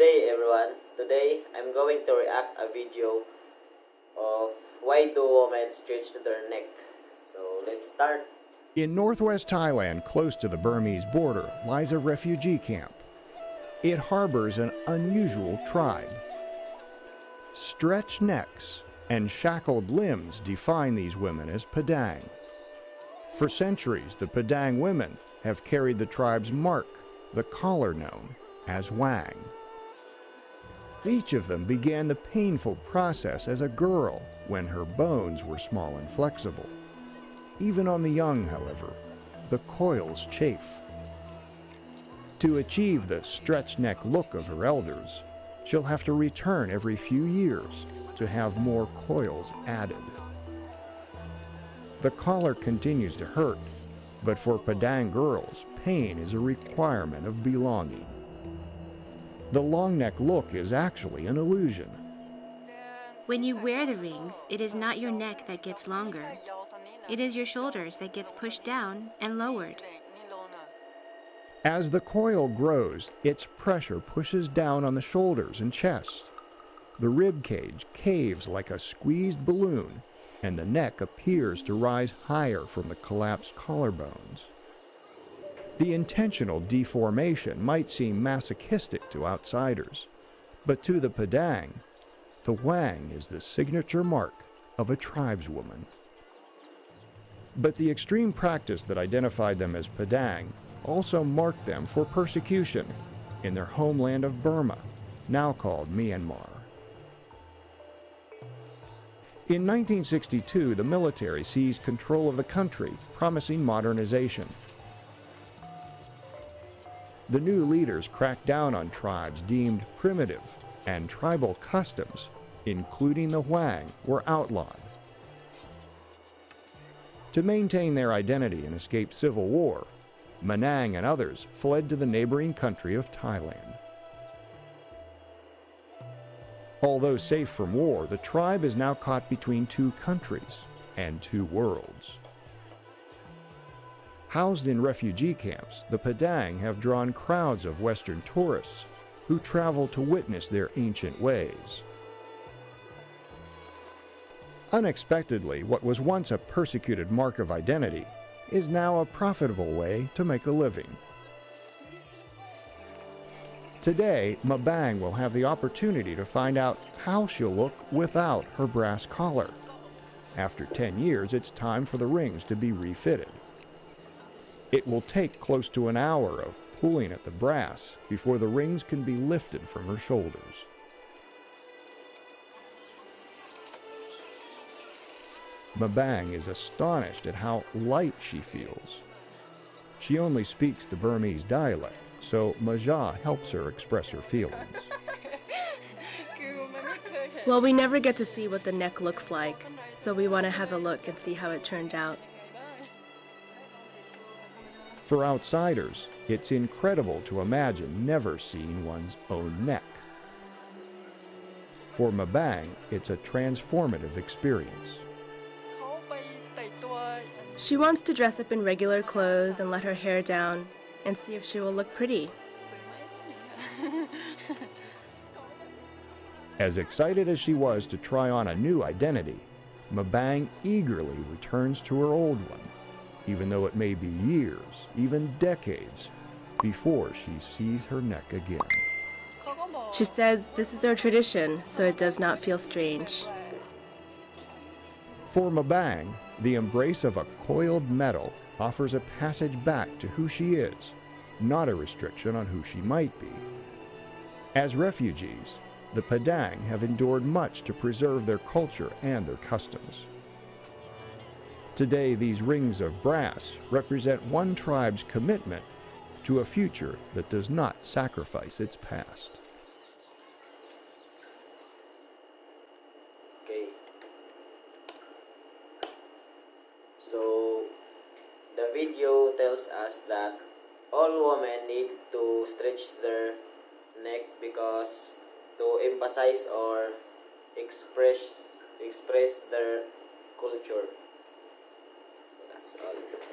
day everyone. Today I'm going to react a video of why do women stretch their neck. So let's start. In northwest Thailand, close to the Burmese border, lies a refugee camp. It harbors an unusual tribe. Stretched necks and shackled limbs define these women as Padang. For centuries, the Padang women have carried the tribe's mark, the collar known as Wang. Each of them began the painful process as a girl when her bones were small and flexible. Even on the young, however, the coils chafe. To achieve the stretched neck look of her elders, she'll have to return every few years to have more coils added. The collar continues to hurt, but for Padang girls, pain is a requirement of belonging. The long neck look is actually an illusion. When you wear the rings, it is not your neck that gets longer. It is your shoulders that gets pushed down and lowered. As the coil grows, its pressure pushes down on the shoulders and chest. The rib cage caves like a squeezed balloon, and the neck appears to rise higher from the collapsed collarbones. The intentional deformation might seem masochistic to outsiders, but to the Padang, the Wang is the signature mark of a tribeswoman. But the extreme practice that identified them as Padang also marked them for persecution in their homeland of Burma, now called Myanmar. In 1962, the military seized control of the country, promising modernization. The new leaders cracked down on tribes deemed primitive, and tribal customs, including the Wang, were outlawed. To maintain their identity and escape civil war, Manang and others fled to the neighboring country of Thailand. Although safe from war, the tribe is now caught between two countries and two worlds. Housed in refugee camps, the Padang have drawn crowds of Western tourists who travel to witness their ancient ways. Unexpectedly, what was once a persecuted mark of identity is now a profitable way to make a living. Today, Mabang will have the opportunity to find out how she'll look without her brass collar. After 10 years, it's time for the rings to be refitted. It will take close to an hour of pulling at the brass before the rings can be lifted from her shoulders. Mabang is astonished at how light she feels. She only speaks the Burmese dialect, so Maja helps her express her feelings. Well, we never get to see what the neck looks like, so we want to have a look and see how it turned out. For outsiders, it's incredible to imagine never seeing one's own neck. For Mabang, it's a transformative experience. She wants to dress up in regular clothes and let her hair down and see if she will look pretty. As excited as she was to try on a new identity, Mabang eagerly returns to her old one, even though it may be years, even decades, before she sees her neck again. She says this is our tradition, so it does not feel strange. For Mabang, the embrace of a coiled metal offers a passage back to who she is, not a restriction on who she might be. As refugees, the Padang have endured much to preserve their culture and their customs. Today, these rings of brass represent one tribe's commitment to a future that does not sacrifice its past. Okay. So the video tells us that all women need to stretch their neck because to emphasize or express their culture. So that's all.